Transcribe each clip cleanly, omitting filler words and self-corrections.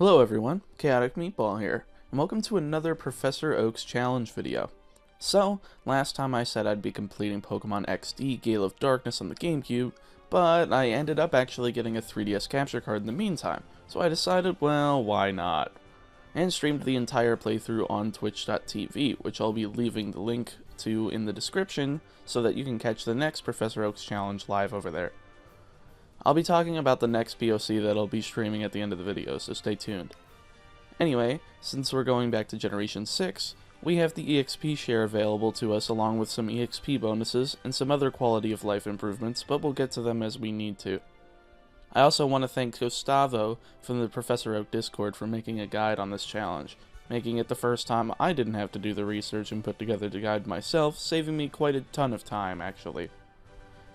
Hello everyone, ChaoticMeatball here, and welcome to another Professor Oak's challenge video. So, last time I said I'd be completing Pokemon XD Gale of Darkness on the GameCube, but I ended up actually getting a 3DS capture card in the meantime, so I decided, well, why not? And streamed the entire playthrough on twitch.tv, which I'll be leaving the link to in the description so that you can catch the next Professor Oak's challenge live over there. I'll be talking about the next POC that I'll be streaming at the end of the video, so stay tuned. Anyway, since we're going back to Generation 6, we have the EXP share available to us along with some EXP bonuses and some other quality of life improvements, but we'll get to them as we need to. I also want to thank Gustavo from the Professor Oak Discord for making a guide on this challenge, making it the first time I didn't have to do the research and put together the guide myself, saving me quite a ton of time actually.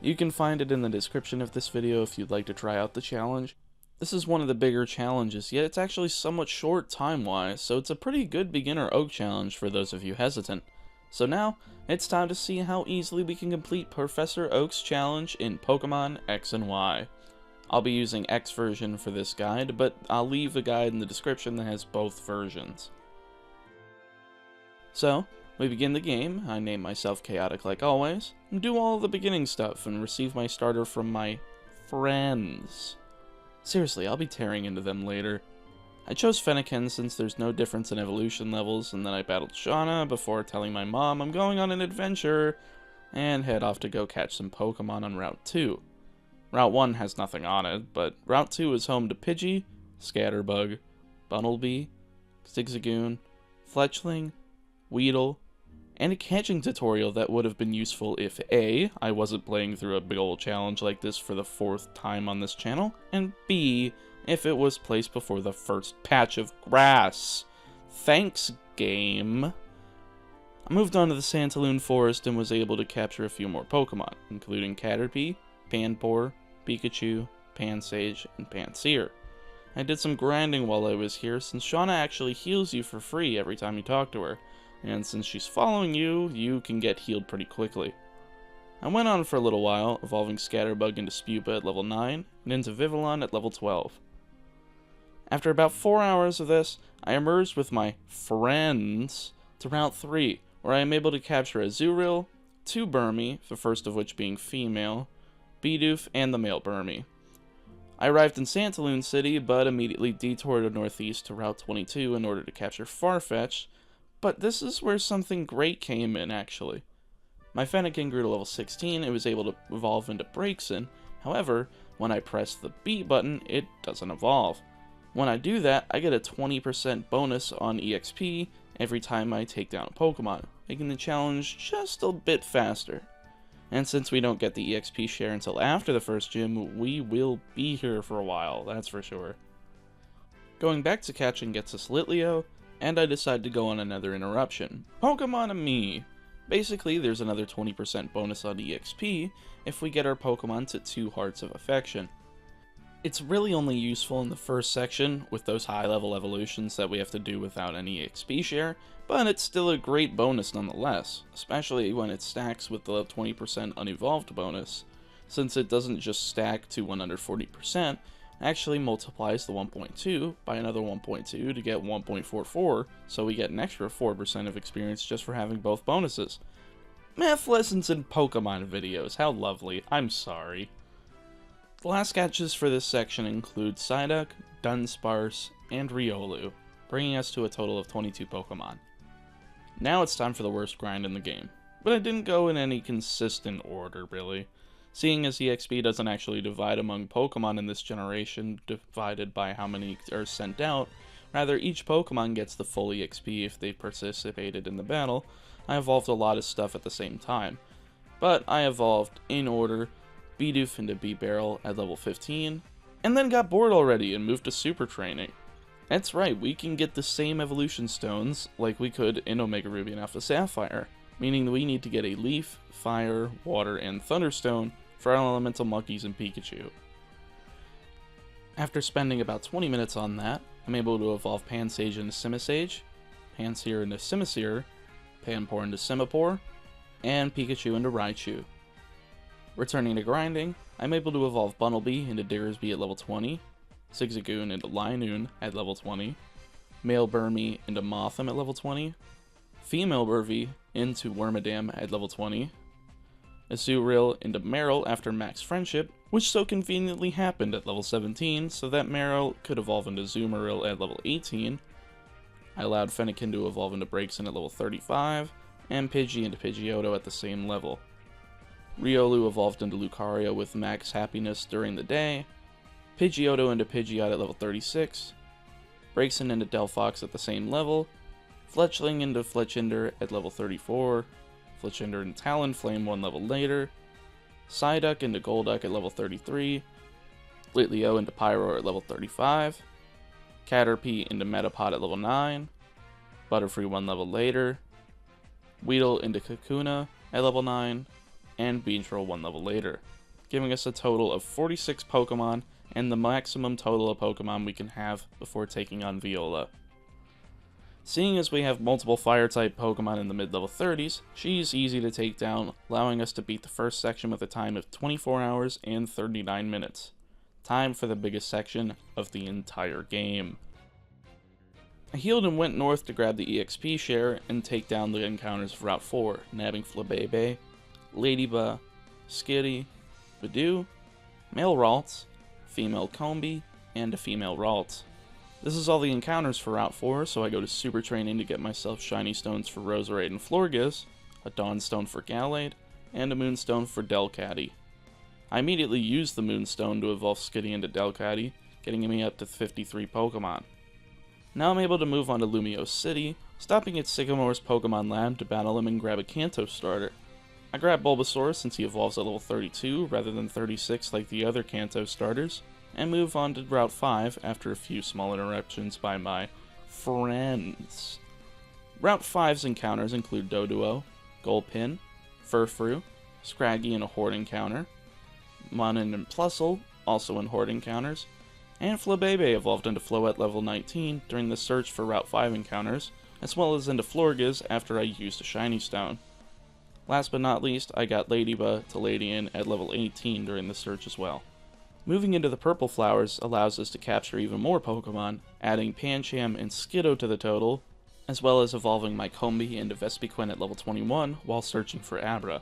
You can find it in the description of this video if you'd like to try out the challenge. This is one of the bigger challenges, yet it's actually somewhat short time-wise, so it's a pretty good beginner Oak challenge for those of you hesitant. So now, it's time to see how easily we can complete Professor Oak's challenge in Pokemon X and Y. I'll be using X version for this guide, but I'll leave a guide in the description that has both versions. So, we begin the game. I name myself Chaotic like always, and do all the beginning stuff and receive my starter from my friends. Seriously, I'll be tearing into them later. I chose Fennekin since there's no difference in evolution levels, and then I battled Shauna before telling my mom I'm going on an adventure, and head off to go catch some Pokemon on Route 2. Route 1 has nothing on it, but Route 2 is home to Pidgey, Scatterbug, Bunnelby, Zigzagoon, Fletchling, Weedle, and a catching tutorial that would have been useful if A, I wasn't playing through a big old challenge like this for the 4th time on this channel, and B, if it was placed before the first patch of grass. Thanks, game. I moved on to the Santaloon Forest and was able to capture a few more Pokemon, including Caterpie, Panpour, Pikachu, Pansage, and Pansear. I did some grinding while I was here since Shauna actually heals you for free every time you talk to her. And since she's following you, you can get healed pretty quickly. I went on for a little while, evolving Scatterbug into Spupa at level 9, and into Vivillon at level 12. After about 4 hours of this, I emerged with my friends to Route 3, where I am able to capture a Zuril, 2 Burmy, the first of which being female, Bidoof, and the male Burmy. I arrived in Santaloon City, but immediately detoured northeast to Route 22 in order to capture Farfetch. But this is where something great came in, actually. My Fennekin grew to level 16, it was able to evolve into Braixen. However, when I press the B button, it doesn't evolve. When I do that, I get a 20% bonus on EXP every time I take down a Pokemon, making the challenge just a bit faster. And since we don't get the EXP share until after the first gym, we will be here for a while, that's for sure. Going back to catching gets us Litleo, and I decide to go on another interruption. Pokemon and me! Basically, there's another 20% bonus on EXP if we get our Pokemon to 2 Hearts of Affection. It's really only useful in the first section with those high-level evolutions that we have to do without any EXP share, but it's still a great bonus nonetheless, especially when it stacks with the 20% unevolved bonus, since it doesn't just stack to 140%, actually multiplies the 1.2 by another 1.2 to get 1.44, so we get an extra 4% of experience just for having both bonuses. Math lessons in Pokemon videos, how lovely, I'm sorry. The last catches for this section include Psyduck, Dunsparce, and Riolu, bringing us to a total of 22 Pokemon. Now it's time for the worst grind in the game, but it didn't go in any consistent order really. Seeing as EXP doesn't actually divide among Pokemon in this generation, divided by how many are sent out, rather each Pokemon gets the full EXP if they participated in the battle, I evolved a lot of stuff at the same time. But I evolved, in order, Bidoof into B-Barrel at level 15, and then got bored already and moved to Super Training. That's right, we can get the same evolution stones like we could in Omega Ruby and Alpha Sapphire, meaning that we need to get a Leaf, Fire, Water, and Thunderstone for our elemental monkeys and Pikachu. After spending about 20 minutes on that, I'm able to evolve Pansage into Simisage, Pansear into Simisear, Panpour into Simipour, and Pikachu into Raichu. Returning to grinding, I'm able to evolve Bunnelby into Diggersby at level 20, Zigzagoon into Linoon at level 20, Male Burmy into Motham at level 20, Female Burvy into Wormadam at level 20, Azurill into Meryl after max friendship, which so conveniently happened at level 17, so that Meryl could evolve into Zoomeril at level 18. I allowed Fennekin to evolve into Braixen at level 35, and Pidgey into Pidgeotto at the same level. Riolu evolved into Lucario with max happiness during the day, Pidgeotto into Pidgeot at level 36, Braixen into Delphox at the same level, Fletchling into Fletchinder at level 34, Fletchinder into Talonflame one level later, Psyduck into Golduck at level 33, Litleo into Pyroar at level 35, Caterpie into Metapod at level 9, Butterfree one level later, Weedle into Kakuna at level 9, and Beedrill one level later, giving us a total of 46 Pokemon and the maximum total of Pokemon we can have before taking on Viola. Seeing as we have multiple Fire-type Pokemon in the mid-level 30s, she's easy to take down, allowing us to beat the first section with a time of 24 hours and 39 minutes. Time for the biggest section of the entire game. I healed and went north to grab the EXP share and take down the encounters of Route 4, nabbing Flabébé, Ladybug, Skitty, Badoo, male Ralts, female Combee, and a female Ralt. This is all the encounters for Route 4, so I go to Super Training to get myself Shiny Stones for Roserade and Florges, a Dawnstone for Gallade, and a Moonstone for Delcatty. I immediately use the Moonstone to evolve Skitty into Delcatty, getting me up to 53 Pokemon. Now I'm able to move on to Lumiose City, stopping at Sycamore's Pokemon Lab to battle him and grab a Kanto starter. I grab Bulbasaur since he evolves at level 32 rather than 36 like the other Kanto starters, and move on to Route 5 after a few small interruptions by my friends. Route 5's encounters include Doduo, Gulpin, Furfrou, Scraggy in a Horde encounter, Monin and Plusle, also in Horde encounters, and Flabébé evolved into Floette level 19 during the search for Route 5 encounters, as well as into Florges after I used a Shiny Stone. Last but not least, I got Ladybug to Ladian at level 18 during the search as well. Moving into the purple flowers allows us to capture even more Pokemon, adding Pancham and Skiddo to the total, as well as evolving my Combee into Vespiquen at level 21 while searching for Abra.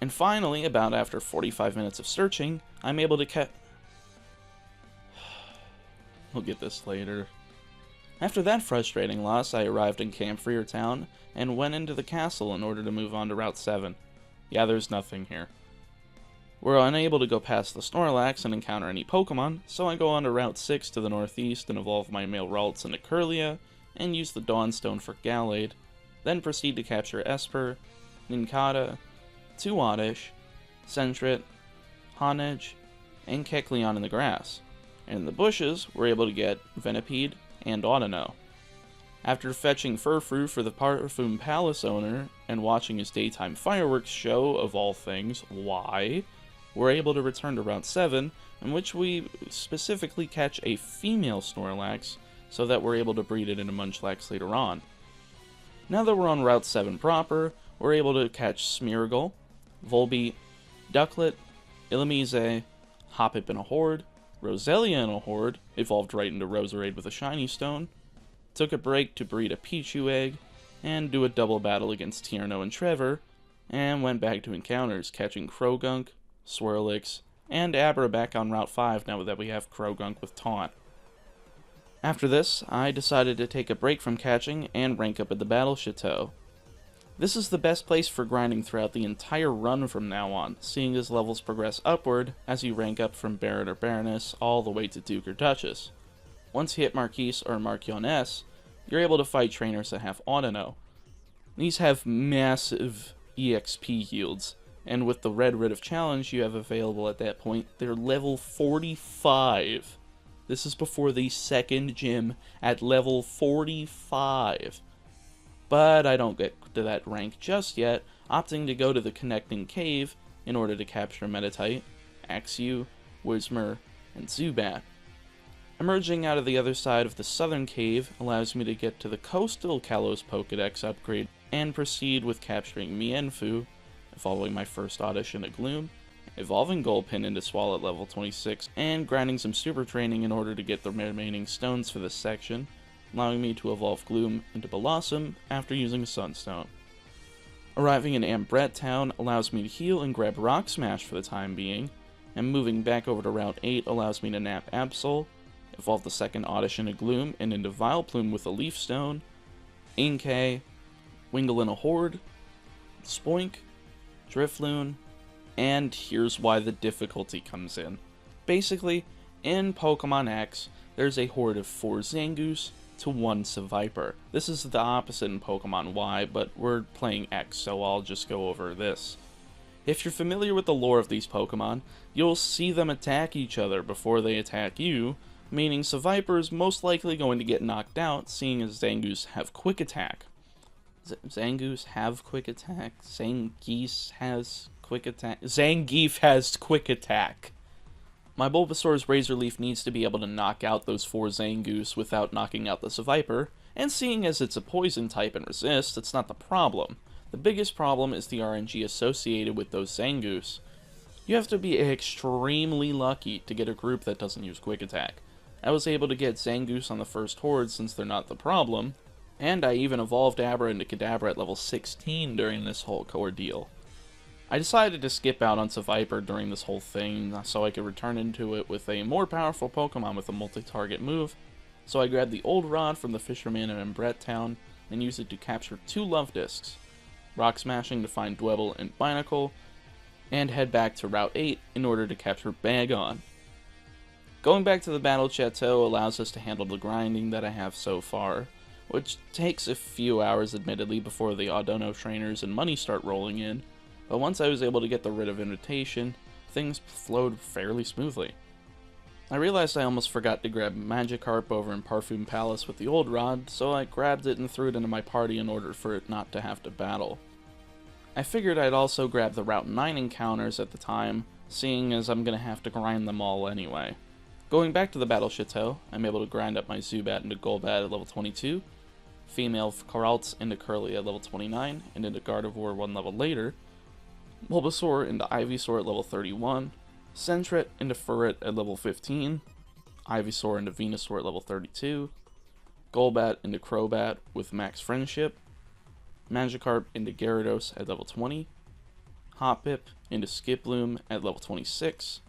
And finally, about after 45 minutes of searching, I'm able to We'll get this later. After that frustrating loss, I arrived in Camphreer Town and went into the castle in order to move on to Route 7. Yeah, there's nothing here. We're unable to go past the Snorlax and encounter any Pokemon, so I go on to Route 6 to the northeast and evolve my male Ralts into Kirlia, and use the Dawnstone for Gallade, then proceed to capture Esper, Nincada, 2 Oddish, Sentret, Honedge, and Kecleon in the grass. And in the bushes, we're able to get Venipede and Audino. After fetching Furfrou for the Parfum Palace owner, and watching his daytime fireworks show, of all things, why, we're able to return to Route 7, in which we specifically catch a female Snorlax, so that we're able to breed it into Munchlax later on. Now that we're on Route 7 proper, we're able to catch Smeargle, Volbeat, Ducklet, Illumise, Hoppip in a Horde, Roselia in a Horde, evolved right into Roserade with a Shiny Stone, took a break to breed a Pichu egg, and do a double battle against Tierno and Trevor, and went back to encounters, catching Krogunk, Swirlix, and Abra back on Route 5 now that we have Krogunk with Taunt. After this, I decided to take a break from catching and rank up at the Battle Chateau. This is the best place for grinding throughout the entire run from now on, seeing as levels progress upward as you rank up from Baron or Baroness all the way to Duke or Duchess. Once you hit Marquise or Marchioness, you're able to fight trainers that have Audino. These have massive EXP yields, and with the Red Rid of Challenge you have available at that point, they're level 45. This is before the second gym at level 45. But I don't get to that rank just yet, opting to go to the Connecting Cave in order to capture Meditite, Axew, Whismur, and Zubat. Emerging out of the other side of the southern cave allows me to get to the coastal Kalos Pokedex upgrade and proceed with capturing Mienfoo, following my first Oddish into Gloom, evolving Gulpin into Swallow at level 26, and grinding some super training in order to get the remaining stones for this section, allowing me to evolve Gloom into Blossom after using a Sunstone. Arriving in Ambret Town allows me to heal and grab Rock Smash for the time being, and moving back over to Route 8 allows me to nap Absol, evolve the second Oddish into Gloom and into Vileplume with a Leaf Stone, Inkay, Wingull in a Horde, Spoink, Drifloon, and here's why the difficulty comes in. Basically, in Pokemon X, there's a horde of 4 Zangoose to 1 Seviper. This is the opposite in Pokemon Y, but we're playing X, so I'll just go over this. If you're familiar with the lore of these Pokemon, you'll see them attack each other before they attack you, meaning Seviper is most likely going to get knocked out, seeing as Zangoose have Quick Attack. Zangoose have Quick Attack? Zangief has Quick Attack? Zangief has Quick Attack! My Bulbasaur's Razor Leaf needs to be able to knock out those 4 Zangoose without knocking out the Seviper, and seeing as it's a poison type and resists, it's not the problem. The biggest problem is the RNG associated with those Zangoose. You have to be extremely lucky to get a group that doesn't use Quick Attack. I was able to get Zangoose on the first horde since they're not the problem, and I even evolved Abra into Kadabra at level 16 during this whole ordeal. I decided to skip out on Seviper during this whole thing so I could return into it with a more powerful Pokemon with a multi-target move, so I grabbed the old rod from the fisherman in Ambret Town and used it to capture 2 Love Discs, Rock Smashing to find Dwebble and Binacle, and head back to Route 8 in order to capture Bagon. Going back to the Battle Chateau allows us to handle the grinding that I have so far, which takes a few hours admittedly before the Audono trainers and money start rolling in, but once I was able to get rid of Invitation, things flowed fairly smoothly. I realized I almost forgot to grab Magikarp over in Parfume Palace with the old rod, so I grabbed it and threw it into my party in order for it not to have to battle. I figured I'd also grab the Route 9 encounters at the time, seeing as I'm going to have to grind them all anyway. Going back to the Battle Chateau, I'm able to grind up my Zubat into Golbat at level 22, female Coralts into Curly at level 29, and into Gardevoir 1 level later, Bulbasaur into Ivysaur at level 31, Sentret into Furret at level 15, Ivysaur into Venusaur at level 32, Golbat into Crobat with Max Friendship, Magikarp into Gyarados at level 20, Hoppip into Skiploom at level 26,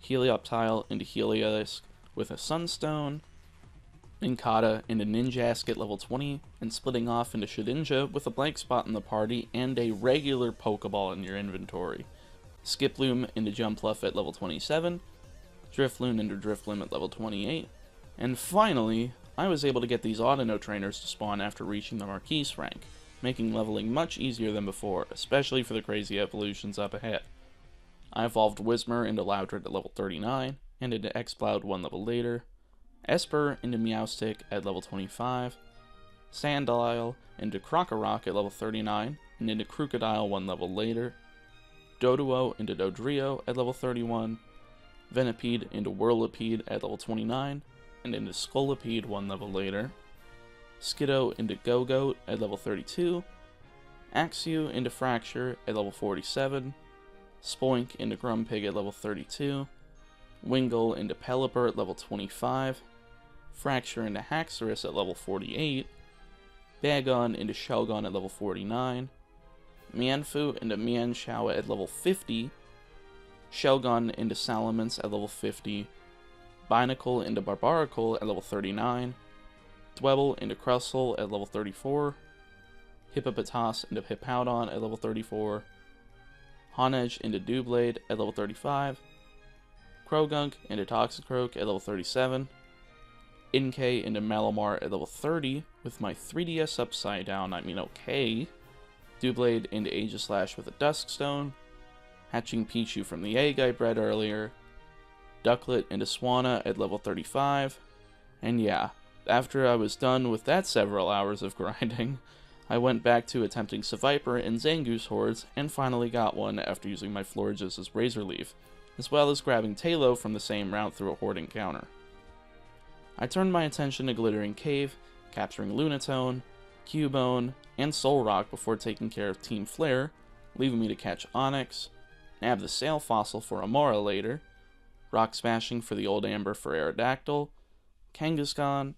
Helioptile into Heliolisk with a Sunstone, Nincada into Ninjask at level 20, and splitting off into Shedinja with a blank spot in the party and a regular Pokeball in your inventory. Skiploom into Jumpluff at level 27, Drifloon into Drifloom at level 28, and finally, I was able to get these Audono trainers to spawn after reaching the Marquise rank, making leveling much easier than before, especially for the crazy evolutions up ahead. I evolved Whismur into Loudred at level 39, and into Exploud 1 level later, Esper into Meowstic at level 25, Sandile into Krokorok at level 39, and into Crocodile 1 level later, Doduo into Dodrio at level 31, Venipede into Whirlipede at level 29, and into Scolipede 1 level later, Skiddo into Gogoat at level 32, Axew into Fracture at level 47, Spoink into Grumpig at level 32, Wingull into Pelipper at level 25, Fracture into Haxorus at level 48, Bagon into Shelgon at level 49, Mienfoo into Mienshao at level 50, Shelgon into Salamence at level 50, Binacle into Barbaracle at level 39, Dwebble into Crustle at level 34, Hippopotas into Hippowdon at level 34, Honedge into Doublade at level 35, Krogunk into Toxicroak at level 37, Inkay into Malamar at level 30, with my 3DS upside down, I mean okay, Doublade into Aegislash with a Duskstone, hatching Pichu from the egg I bred earlier, Ducklet into Swanna at level 35, and yeah, after I was done with that several hours of grinding, I went back to attempting Seviper and Zangoose hordes, and finally got one after using my Florges' Razor Leaf, as well as grabbing Tailo from the same route through a horde encounter. I turned my attention to Glittering Cave, capturing Lunatone, Cubone, and Solrock before taking care of Team Flare, leaving me to catch Onix, nab the Sail Fossil for Amora later, Rock Smashing for the Old Amber for Aerodactyl, Kangaskhan,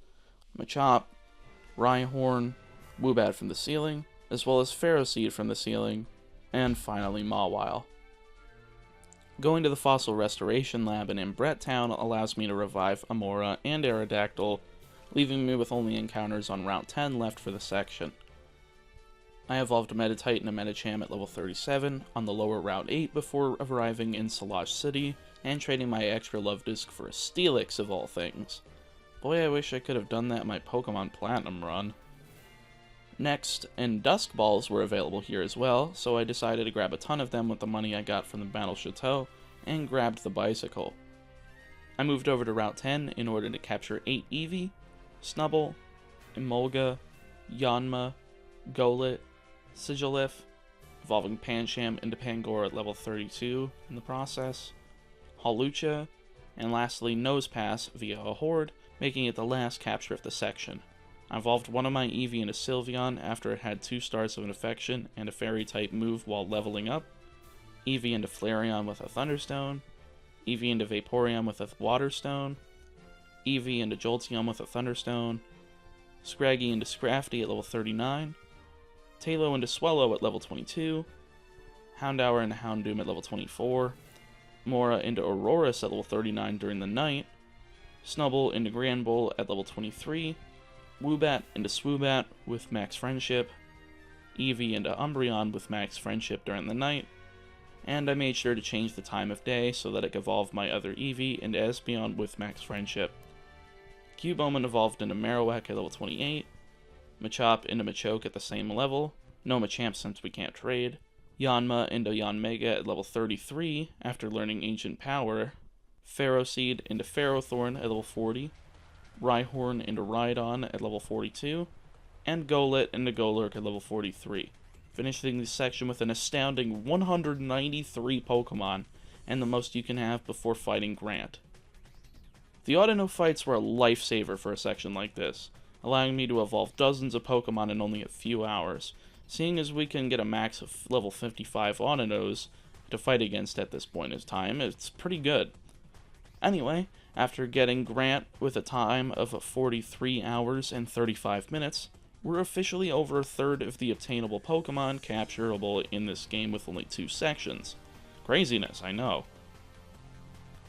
Machop, Rhyhorn, Woobat from the ceiling, as well as Ferroseed from the ceiling, and finally Mawile. Going to the Fossil Restoration Lab in Ambret Town allows me to revive Amora and Aerodactyl, leaving me with only encounters on Route 10 left for the section. I evolved a Meditite and a Medicham at level 37 on the lower Route 8 before arriving in Salage City and trading my extra love disc for a Steelix of all things. Boy, I wish I could have done that in my Pokemon Platinum run. Next, and Dusk Balls were available here as well, so I decided to grab a ton of them with the money I got from the Battle Chateau, and grabbed the bicycle. I moved over to Route 10 in order to capture 8 Eevee, Snubbull, Emolga, Yanma, Golett, Sigilyph, evolving Pancham into Pangoro at level 32 in the process, Hawlucha, and lastly Nosepass via a Horde, making it the last capture of the section. I evolved one of my Eevee into Sylveon after it had 2 stars of an affection and a fairy-type move while leveling up, Eevee into Flareon with a Thunderstone, Eevee into Vaporeon with a Waterstone, Eevee into Jolteon with a Thunderstone, Scraggy into Scrafty at level 39, Tailo into Swellow at level 22, Houndour into Houndoom at level 24, Mora into Aurorus at level 39 during the night, Snubbull into Granbull at level 23, Woobat into Swoobat with Max Friendship, Eevee into Umbreon with Max Friendship during the night, and I made sure to change the time of day so that I could evolve my other Eevee into Espeon with Max Friendship. Cubone evolved into Marowak at level 28, Machop into Machoke at the same level, no Machamp since we can't trade, Yanma into Yanmega at level 33 after learning Ancient Power, Ferroseed into Ferrothorn at level 40, Rhyhorn into Rhydon at level 42, and Golett into Golurk at level 43, finishing this section with an astounding 193 Pokemon, and the most you can have before fighting Grant. The Audino fights were a lifesaver for a section like this, allowing me to evolve dozens of Pokemon in only a few hours, seeing as we can get a max of level 55 Audinos to fight against at this point in time. It's pretty good. Anyway, after getting Grant with a time of 43 hours and 35 minutes, we're officially over a third of the obtainable Pokemon capturable in this game with only 2 sections. Craziness, I know.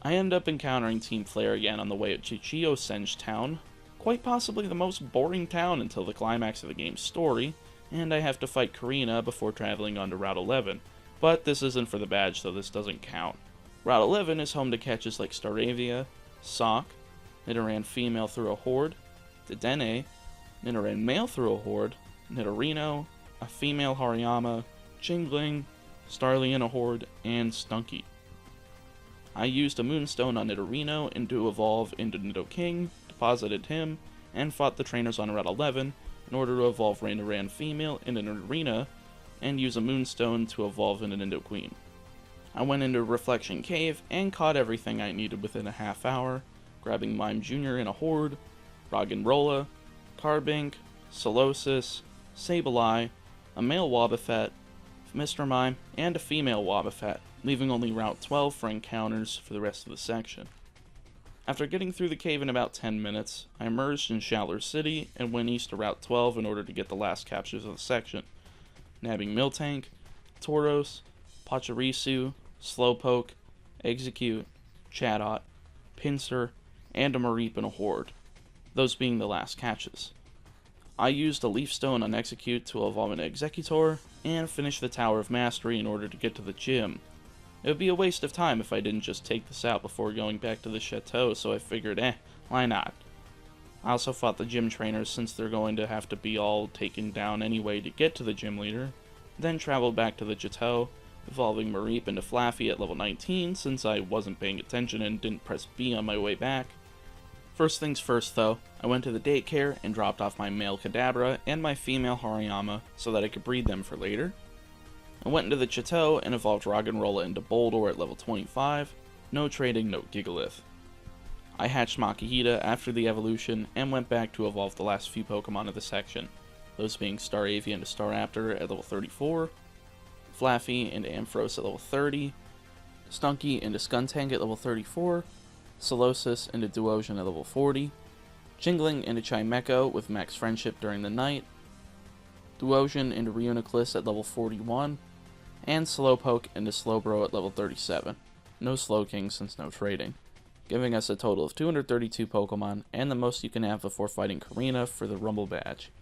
I end up encountering Team Flare again on the way to Geosenge Town, quite possibly the most boring town until the climax of the game's story, and I have to fight Karina before traveling on to Route 11, but this isn't for the badge, so this doesn't count. Route 11 is home to catches like Staravia, Sock, Nidoran female through a Horde, Dedenne, Nidoran male through a Horde, Nidorino, a female Hariyama, Jingling, Starly in a Horde, and Stunky. I used a Moonstone on Nidorino and to evolve into Nidoking, deposited him, and fought the trainers on Route 11 in order to evolve Nidoran female into Nidorina, and use a Moonstone to evolve into Nidoqueen. I went into Reflection Cave and caught everything I needed within a half hour, grabbing Mime Jr. in a Horde, Roggenrola, Carbink, Solosis, Sableye, a male Wobbuffet, Mr. Mime, and a female Wobbuffet, leaving only Route 12 for encounters for the rest of the section. After getting through the cave in about 10 minutes, I emerged in Shallor City and went east to Route 12 in order to get the last captures of the section, nabbing Miltank, Tauros, Pachirisu, Slowpoke, Execute, Chatot, Pinsir, and a Mareep in a Horde, those being the last catches. I used a Leaf Stone on Execute to evolve an Executor, and finish the Tower of Mastery in order to get to the gym. It would be a waste of time if I didn't just take this out before going back to the Chateau, so I figured, why not? I also fought the gym trainers since they're going to have to be all taken down anyway to get to the gym leader, then traveled back to the Chateau, evolving Mareep into Flaffy at level 19 since I wasn't paying attention and didn't press B on my way back. First things first though, I went to the daycare and dropped off my male Kadabra and my female Hariyama so that I could breed them for later. I went into the Chateau and evolved Roggenrola into Boldore at level 25, no trading, no Gigalith. I hatched Makihita after the evolution and went back to evolve the last few Pokemon of the section, those being Staravia into Staraptor at level 34, Flaffy into Ampharos at level 30, Stunky into Skuntank at level 34, Solosis into Duosion at level 40, Jingling into Chimecho with max friendship during the night, Duosion into Reuniclus at level 41, and Slowpoke into Slowbro at level 37. No Slowking since no trading, giving us a total of 232 Pokemon and the most you can have before fighting Karina for the Rumble Badge.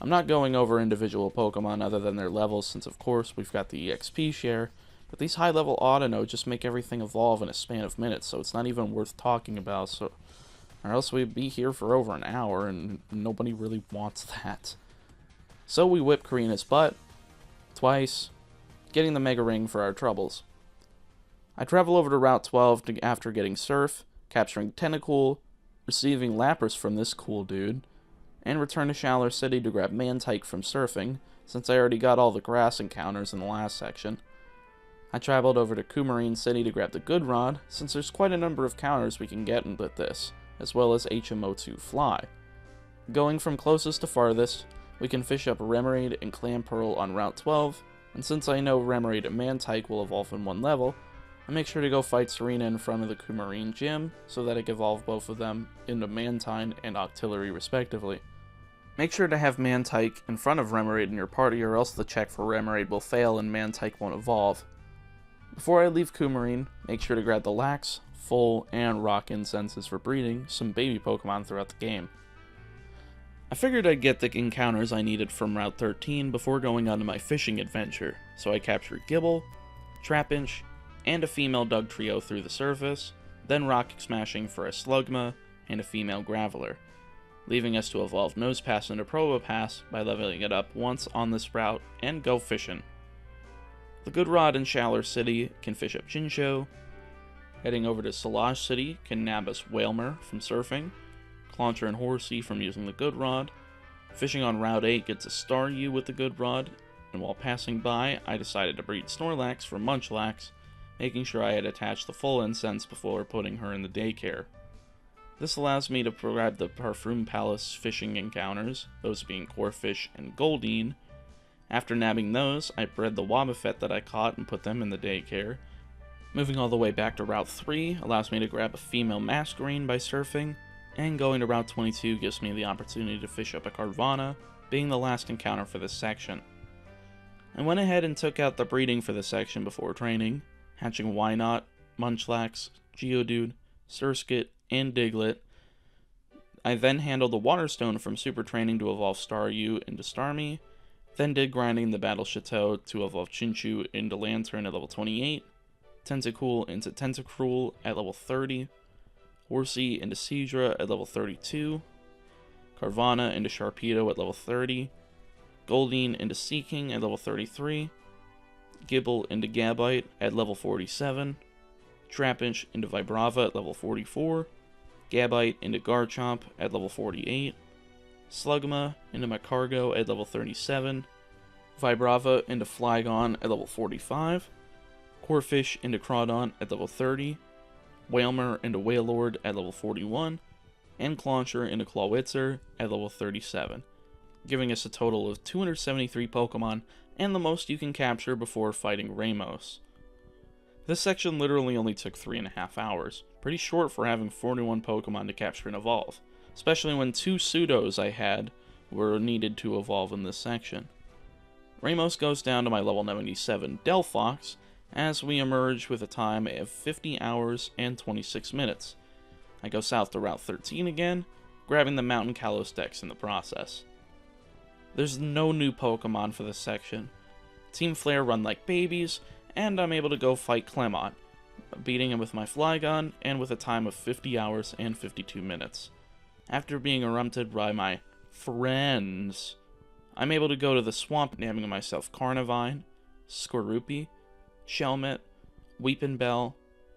I'm not going over individual Pokemon other than their levels since of course we've got the EXP share, but these high level Audino just make everything evolve in a span of minutes, so it's not even worth talking about, or else we'd be here for over an hour and nobody really wants that. So we whip Karina's butt twice, getting the Mega Ring for our troubles. I travel over to Route 12 after getting Surf, capturing Tentacool, receiving Lapras from this cool dude, and return to Shaler City to grab Mantike from Surfing, since I already got all the grass encounters in the last section. I traveled over to Coumarine City to grab the Good Rod, since there's quite a number of counters we can get with this, as well as HMO2 Fly. Going from closest to farthest, we can fish up Remoraid and Clamperl on Route 12, and since I know Remoraid and Mantike will evolve in one level, I make sure to go fight Serena in front of the Coumarine gym, so that I can evolve both of them into Mantine and Octillery respectively. Make sure to have Mantike in front of Remoraid in your party, or else the check for Remoraid will fail and Mantike won't evolve. Before I leave Coumarine, make sure to grab the Lax, Full, and Rock Incenses for breeding some baby Pokemon throughout the game. I figured I'd get the encounters I needed from Route 13 before going on to my fishing adventure, so I captured Gibble, Trapinch, and a female Dugtrio through the surface, then rock smashing for a Slugma and a female Graveler, leaving us to evolve Nosepass into Probopass by leveling it up once on this route and go fishing. The Good Rod in Shaler City can fish up Jincho. Heading over to Solage City can nab us Whalmer from surfing, Clauncher and Horsey from using the Good Rod. Fishing on Route 8 gets a Staryu with the Good Rod, and while passing by, I decided to breed Snorlax for Munchlax, making sure I had attached the full incense before putting her in the daycare. This allows me to grab the Parfum Palace fishing encounters, those being Corphish and Goldeen. After nabbing those, I bred the Wobbuffet that I caught and put them in the daycare. Moving all the way back to Route 3 allows me to grab a female Masquerain by surfing, and going to Route 22 gives me the opportunity to fish up a Carvana, being the last encounter for this section. I went ahead and took out the breeding for this section before training, hatching Wynot, Munchlax, Geodude, Surskit, and Diglett. I then handled the Waterstone from Super Training to evolve Staryu into Starmie, then did grinding the Battle Chateau to evolve Chinchou into Lantern at level 28, Tentacool into Tentacruel at level 30, Horsey into Seadra at level 32, Carvana into Sharpedo at level 30, Goldeen into Seaking at level 33, Gibble into Gabite at level 47, Trapinch into Vibrava at level 44, Gabite into Garchomp at level 48, Slugma into Macargo at level 37, Vibrava into Flygon at level 45, Corphish into Crawdon at level 30, Whalmer into Wailord at level 41, and Clauncher into Clawitzer at level 37, giving us a total of 273 Pokemon and the most you can capture before fighting Ramos. This section literally only took 3.5 hours, pretty short for having 41 Pokemon to capture and evolve, especially when 2 pseudos I had were needed to evolve in this section. Ramos goes down to my level 97 Delphox as we emerge with a time of 50 hours and 26 minutes. I go south to Route 13 again, grabbing the Mountain Kalos Dex in the process. There's no new Pokemon for this section. Team Flare run like babies, and I'm able to go fight Clemont, beating him with my Flygon, and with a time of 50 hours and 52 minutes. After being erupted by my friends, I'm able to go to the swamp, naming myself Carnivine, Skorupi, Shelmet, Weepinbell,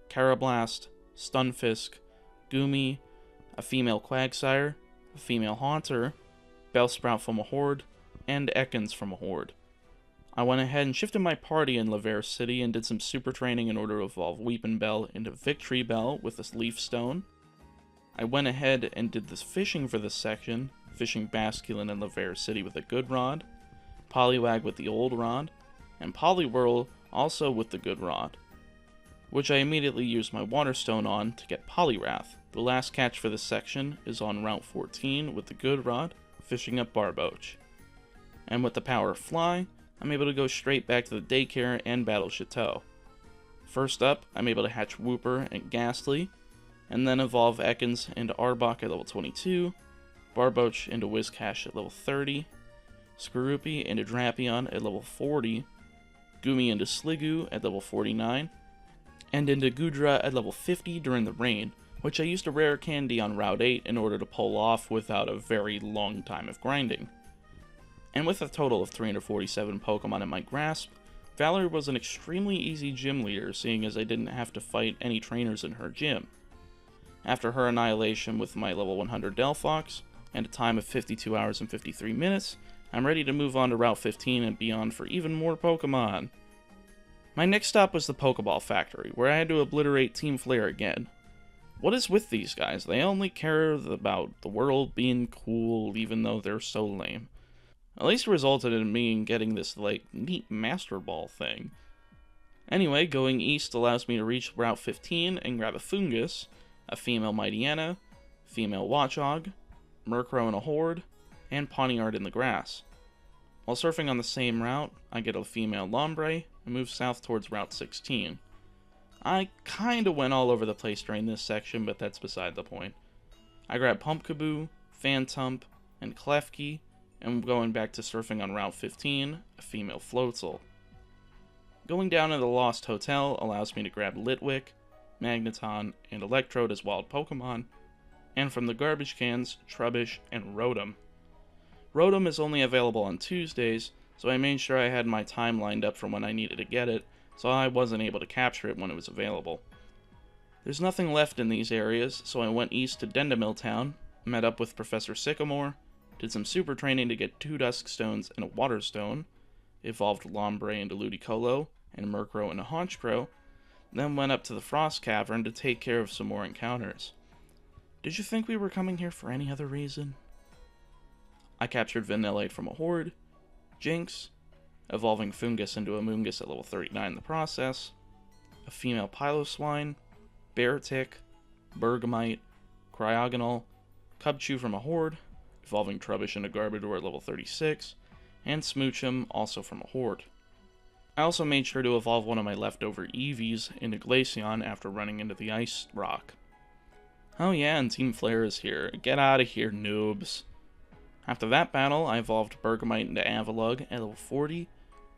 Carablast, Stunfisk, Goomy, a female Quagsire, a female Haunter, Bellsprout from a Horde, and Ekans from a Horde. I went ahead and shifted my party in Laver City and did some super training in order to evolve Weepinbell into Victory Bell with this Leaf Stone. I went ahead and did this fishing for this section, fishing Basculin in Laver City with a Good Rod, Poliwag with the Old Rod, and Poliwhirl also with the Good Rod. which I immediately used my Water Stone on to get Poliwrath. The last catch for this section is on Route 14 with the Good Rod, fishing up Barboach. And with the power of Fly, I'm able to go straight back to the daycare and battle Chateau. First up, I'm able to hatch Wooper and Ghastly, and then evolve Ekans into Arbok at level 22, Barboach into Whiscash at level 30, Skorupi into Drapion at level 40, Goomy into Sliggoo at level 49, and into Goodra at level 50 during the rain, which I used a rare candy on Route 8 in order to pull off without a very long time of grinding. And with a total of 347 Pokemon in my grasp, Valor was an extremely easy gym leader, seeing as I didn't have to fight any trainers in her gym. After her annihilation with my level 100 Delphox, and a time of 52 hours and 53 minutes, I'm ready to move on to Route 15 and beyond for even more Pokemon. My next stop was the Pokeball Factory, where I had to obliterate Team Flare again. What is with these guys? They only care about the world being cool, even though they're so lame. At least it resulted in me getting this, neat Master Ball thing. Anyway, going east allows me to reach Route 15 and grab a Fungus, a female Mightyena, female Watchog, Murkrow in a Horde, and Pawniard in the grass. While surfing on the same route, I get a female Lombre and move south towards Route 16. I kinda went all over the place during this section, but that's beside the point. I grab Pumpkaboo, Phantump, and Klefki, and going back to surfing on Route 15, a female Floatzel. Going down to the Lost Hotel allows me to grab Litwick, Magneton, and Electrode as wild Pokemon, and from the garbage cans, Trubbish and Rotom. Rotom is only available on Tuesdays, so I made sure I had my time lined up for when I needed to get it, so I wasn't able to capture it when it was available. There's nothing left in these areas, so I went east to Dendemil Town, met up with Professor Sycamore, did some super training to get 2 Dusk Stones and a Water Stone, evolved Lombre into Ludicolo, and Murkrow into Honchkrow, then went up to the Frost Cavern to take care of some more encounters. Did you think we were coming here for any other reason? I captured Vanillite from a Horde, Jinx, evolving Fungus into a Moongus at level 39 in the process, a female Piloswine, Beartic, Bergamite, Cryogonal, Cubchoo from a Horde, evolving Trubbish into Garbodor at level 36, and Smoochum, also from a Horde. I also made sure to evolve one of my leftover Eevees into Glaceon after running into the Ice Rock. Oh yeah, and Team Flare is here. Get out of here, noobs. After that battle, I evolved Bergamite into Avalugg at level 40,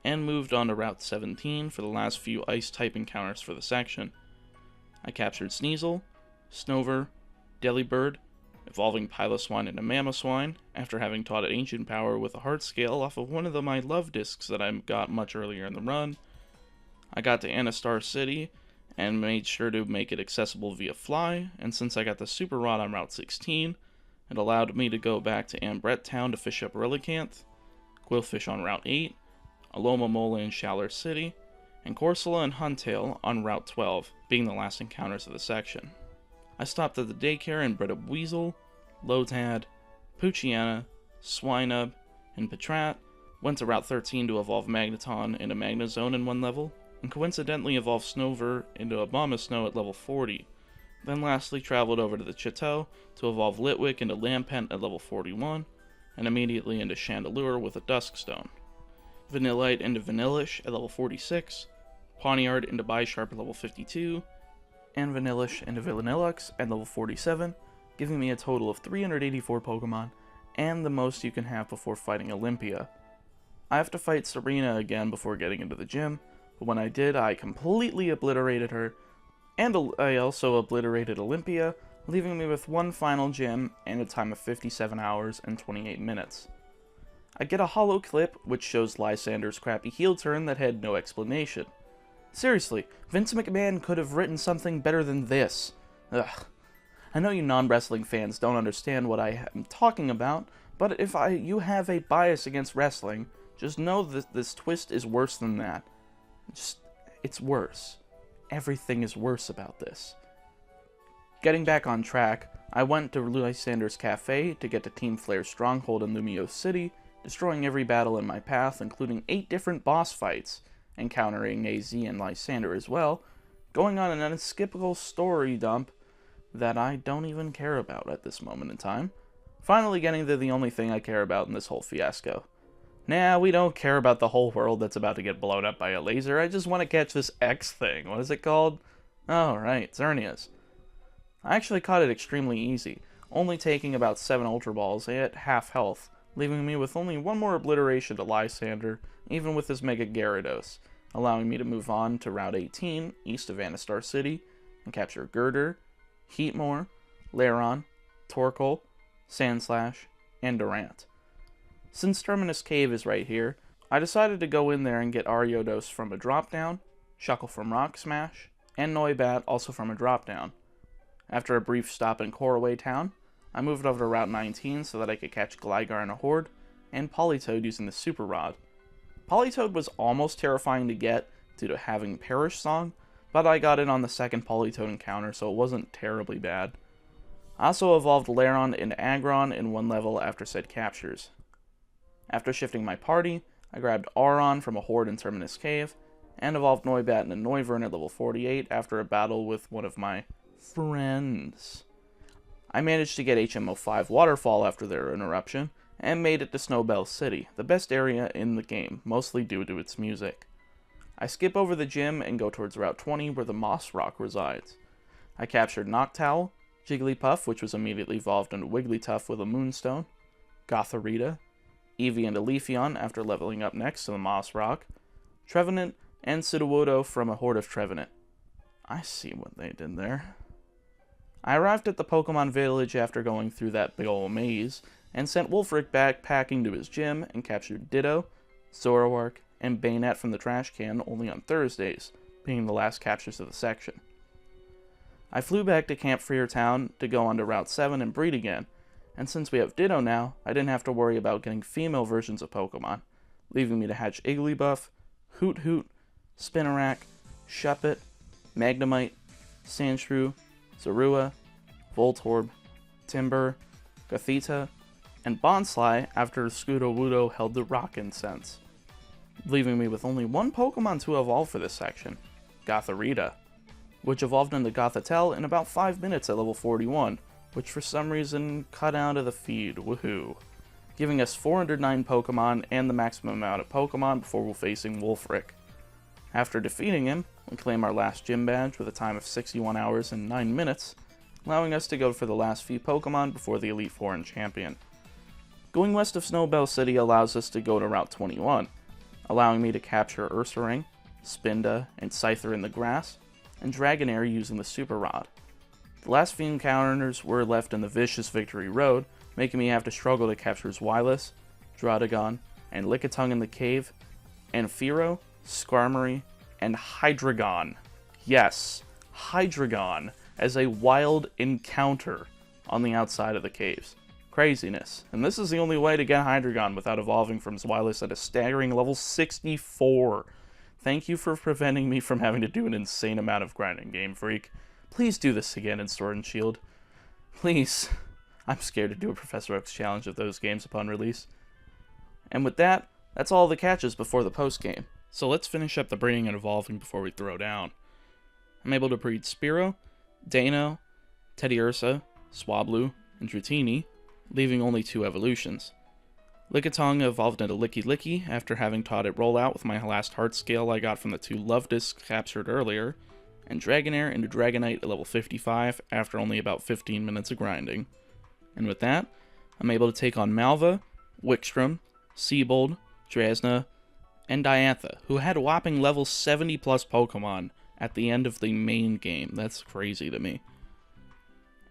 and moved on to Route 17 for the last few Ice-type encounters for the section. I captured Sneasel, Snover, Delibird, evolving Piloswine into Mamoswine, after having taught it Ancient Power with a Heart Scale off of one of my Love Discs that I got much earlier in the run. I got to Anastar City, and made sure to make it accessible via Fly, and since I got the Super Rod on Route 16, it allowed me to go back to Ambret Town to fish up Relicanth, Quillfish on Route 8, Alomomola in Shaller City, and Corsola and Huntail on Route 12, being the last encounters of the section. I stopped at the daycare and bred a Weasel, Lotad, Poochyena, Swinub, and Patrat, went to Route 13 to evolve Magneton into Magnezone in one level, and coincidentally evolved Snover into Abomasnow at level 40. Then lastly traveled over to the Chateau to evolve Litwick into Lampent at level 41, and immediately into Chandelure with a Dusk Stone. Vanillite into Vanillish at level 46, Pawniard into Bisharp at level 52, and Vanillish into Vanillux at level 47, giving me a total of 384 Pokemon, and the most you can have before fighting Olympia. I have to fight Serena again before getting into the gym, but when I did, I completely obliterated her, and I also obliterated Olympia, leaving me with one final gym and a time of 57 hours and 28 minutes. I get a holo clip, which shows Lysander's crappy heel turn that had no explanation. Seriously, Vince McMahon could have written something better than this. Ugh. I know you non-wrestling fans don't understand what I am talking about, but if you have a bias against wrestling, just know that this twist is worse than that. It's worse. Everything is worse about this. Getting back on track, I went to Lysander's Cafe to get to Team Flare's stronghold in Lumiose City, destroying every battle in my path, including 8 different boss fights, encountering AZ and Lysander as well, going on an unskippable story dump that I don't even care about at this moment in time. Finally getting to the only thing I care about in this whole fiasco. Nah, we don't care about the whole world that's about to get blown up by a laser. I just want to catch this X thing. What is it called? Oh, right, Xerneas. I actually caught it extremely easy, only taking about 7 Ultra Balls at half health, leaving me with only one more obliteration to Lysander, even with his Mega Gyarados, allowing me to move on to Route 18, east of Anastar City, and capture Girder, Heatmore, Lairon, Torkoal, Sandslash, and Durant. Since Terminus Cave is right here, I decided to go in there and get Ariodos from a drop-down, Shuckle from Rock Smash, and Noibat also from a drop-down. After a brief stop in Corway Town, I moved over to Route 19 so that I could catch Gligar in a Horde, and Politoed using the Super Rod. Politoed was almost terrifying to get due to having Perish Song, but I got it on the second Politoed encounter, so it wasn't terribly bad. I also evolved Lairon into Aggron in one level after said captures. After shifting my party, I grabbed Auron from a Horde in Terminus Cave, and evolved Noibat into Noivern at level 48 after a battle with one of my friends. I managed to get HM05 Waterfall after their interruption, and made it to Snowbell City, the best area in the game, mostly due to its music. I skip over the gym and go towards Route 20 where the Moss Rock resides. I captured Noctowl, Jigglypuff, which was immediately evolved into Wigglytuff with a Moonstone, Gothorita, Eevee into Leafeon after leveling up next to the Moss Rock, Trevenant, and Sudowoodo from a Horde of Trevenant. I see what they did there. I arrived at the Pokemon Village after going through that big ol' maze, and sent Wulfric back packing to his gym and captured Ditto, Zoroark, and Banette from the trash can only on Thursdays, being the last captures of the section. I flew back to Camp Freer Town to go onto Route 7 and breed again, and since we have Ditto now, I didn't have to worry about getting female versions of Pokemon, leaving me to hatch Igglybuff, Hoot Hoot, Spinarak, Shuppet, Magnemite, Sandshrew, Zorua, Voltorb, Timburr, Gothita, and Bonsly after Sudowoodo held the Rock Incense, leaving me with only one Pokemon to evolve for this section, Gothorita, which evolved into Gothitelle in about 5 minutes at level 41, which for some reason cut out of the feed, woohoo, giving us 409 Pokemon and the maximum amount of Pokemon before facing Wulfric. After defeating him, we claim our last gym badge with a time of 61 hours and 9 minutes, allowing us to go for the last few Pokemon before the Elite Four and Champion. Going west of Snowbell City allows us to go to Route 21, allowing me to capture Ursaring, Spinda, and Scyther in the grass, and Dragonair using the Super Rod. The last few encounters were left in the vicious Victory Road, making me have to struggle to capture Zweilous, Draudigon, and Lickitung in the cave, and Fearow, Skarmory, and Hydreigon. Yes, Hydreigon as a wild encounter on the outside of the caves. Craziness. And this is the only way to get Hydreigon without evolving from Zweilous at a staggering level 64. Thank you for preventing me from having to do an insane amount of grinding, Game Freak. Please do this again in Sword and Shield. Please. I'm scared to do a Professor Oak's challenge of those games upon release. And with that, that's all the catches before the post-game. So let's finish up the breeding and evolving before we throw down. I'm able to breed Spearow, Dano, Teddiursa, Swablu, and Dratini, leaving only 2 evolutions. Lickitung evolved into Licky Licky after having taught it Roll Out with my last heart scale I got from the 2 Love Discs captured earlier, and Dragonair into Dragonite at level 55 after only about 15 minutes of grinding. And with that, I'm able to take on Malva, Wickstrom, Seabold, Drasna, and Diantha, who had whopping level 70 plus Pokemon at the end of the main game. That's crazy to me.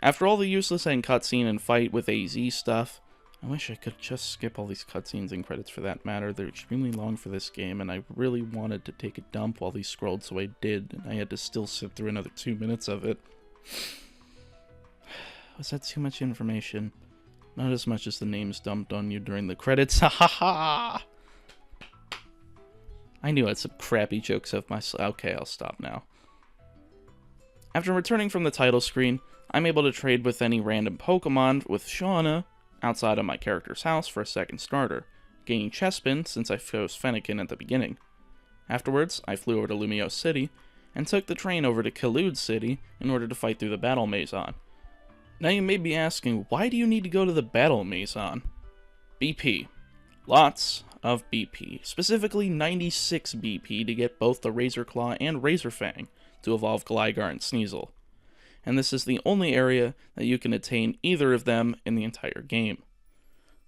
After all the useless end cutscene and fight with AZ stuff, I wish I could just skip all these cutscenes and credits for that matter. They're extremely long for this game, and I really wanted to take a dump while these scrolled, so I did, and I had to still sit through another 2 minutes of it. Was that too much information? Not as much as the names dumped on you during the credits. Ha ha ha! I knew I had some crappy jokes of myself. Okay, I'll stop now. After returning from the title screen, I'm able to trade with any random Pokemon with Shauna outside of my character's house for a second starter, gaining Chespin since I chose Fennekin at the beginning. Afterwards, I flew over to Lumiose City and took the train over to Kalud City in order to fight through the Battle Maison. Now you may be asking, why do you need to go to the Battle Maison? BP. Lots of BP, specifically 96 BP to get both the Razor Claw and Razor Fang to evolve Gligar and Sneasel. And this is the only area that you can attain either of them in the entire game.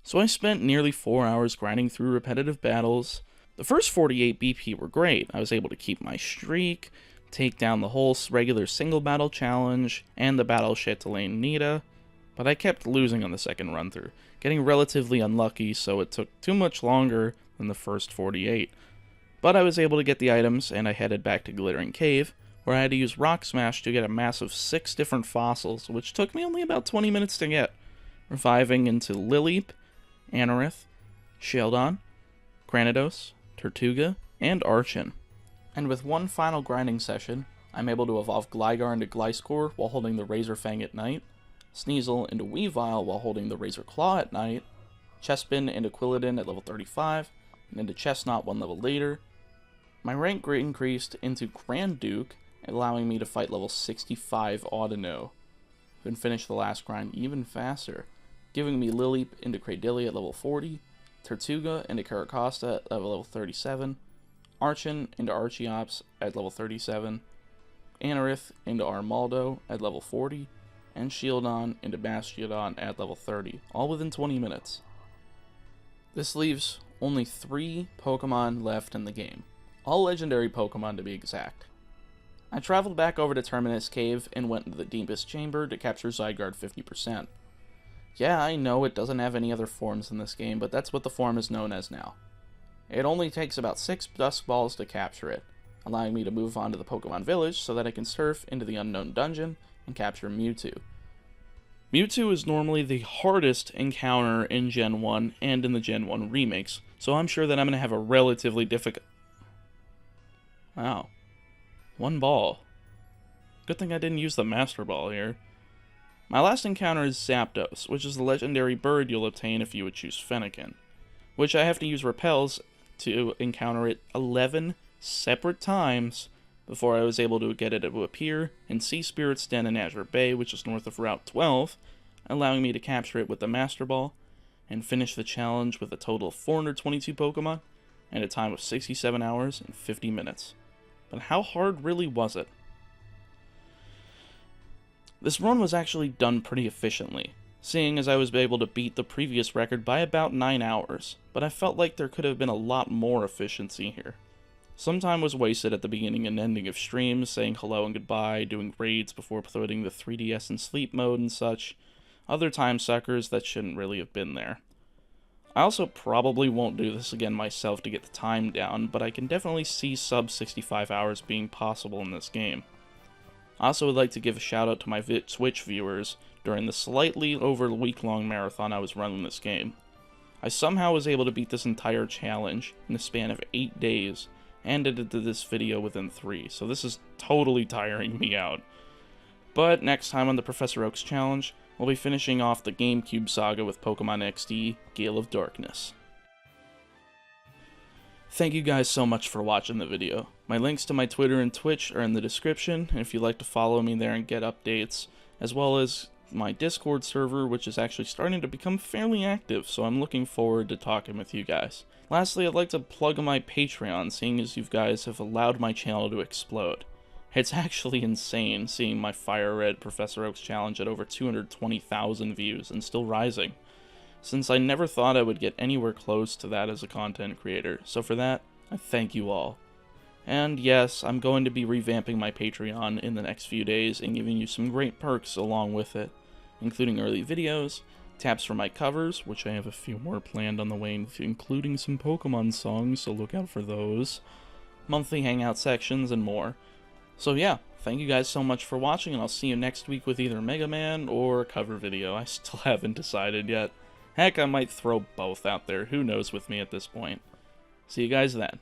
So I spent nearly 4 hours grinding through repetitive battles. The first 48 BP were great. I was able to keep my streak, take down the whole regular single battle challenge, and the battle Chatelaine Nita, but I kept losing on the second run through, getting relatively unlucky, so it took too much longer than the first 48. But I was able to get the items, and I headed back to Glittering Cave, where I had to use Rock Smash to get a massive 6 different fossils, which took me only about 20 minutes to get, reviving into Lileep, Anorith, Shieldon, Granados, Tortuga, and Archon. And with one final grinding session, I'm able to evolve Gligar into Gliscor while holding the Razor Fang at night, Sneasel into Weavile while holding the Razor Claw at night, Chespin into Quilladin at level 35, and into Chestnut 1 level later. My rank increased into Grand Duke, allowing me to fight level 65 Audino, and finish the last grind even faster, giving me Lileep into Cradillia at level 40, Tortuga into Caracosta at level 37, Archon into Archeops at level 37, Anorith into Armaldo at level 40, and Shieldon into Bastiodon at level 30, all within 20 minutes. This leaves only 3 Pokemon left in the game, all legendary Pokemon to be exact. I traveled back over to Terminus Cave and went into the deepest chamber to capture Zygarde 50%. Yeah, I know it doesn't have any other forms in this game, but that's what the form is known as now. It only takes about 6 Dusk Balls to capture it, allowing me to move on to the Pokemon Village so that I can surf into the Unknown Dungeon and capture Mewtwo. Mewtwo is normally the hardest encounter in Gen 1 and in the Gen 1 remakes, so I'm sure that I'm going to have a relatively difficult... Wow. 1 ball. Good thing I didn't use the Master Ball here. My last encounter is Zapdos, which is the legendary bird you'll obtain if you would choose Fennekin, which I have to use Repels to encounter it 11 separate times before I was able to get it to appear in Sea Spirit's Den in Azure Bay, which is north of Route 12, allowing me to capture it with the Master Ball and finish the challenge with a total of 422 Pokemon and a time of 67 hours and 50 minutes. But how hard really was it? This run was actually done pretty efficiently, seeing as I was able to beat the previous record by about 9 hours, but I felt like there could have been a lot more efficiency here. Some time was wasted at the beginning and ending of streams, saying hello and goodbye, doing raids before putting the 3DS in sleep mode and such, other time suckers that shouldn't really have been there. I also probably won't do this again myself to get the time down, but I can definitely see sub 65 hours being possible in this game. I also would like to give a shout out to my Twitch viewers during the slightly over week-long marathon I was running this game. I somehow was able to beat this entire challenge in the span of 8 days, and edited this video within 3, so this is totally tiring me out. But next time on the Professor Oak's Challenge, we'll be finishing off the GameCube saga with Pokemon XD, Gale of Darkness. Thank you guys so much for watching the video. My links to my Twitter and Twitch are in the description, and if you'd like to follow me there and get updates, as well as my Discord server, which is actually starting to become fairly active, so I'm looking forward to talking with you guys. Lastly, I'd like to plug my Patreon, seeing as you guys have allowed my channel to explode. It's actually insane seeing my Fire Red Professor Oak's Challenge at over 220,000 views and still rising, since I never thought I would get anywhere close to that as a content creator, so for that, I thank you all. And yes, I'm going to be revamping my Patreon in the next few days and giving you some great perks along with it, including early videos, taps for my covers, which I have a few more planned on the way, including some Pokemon songs, so look out for those, monthly hangout sections, and more. So yeah, thank you guys so much for watching, and I'll see you next week with either Mega Man or a cover video. I still haven't decided yet. Heck, I might throw both out there, who knows with me at this point. See you guys then.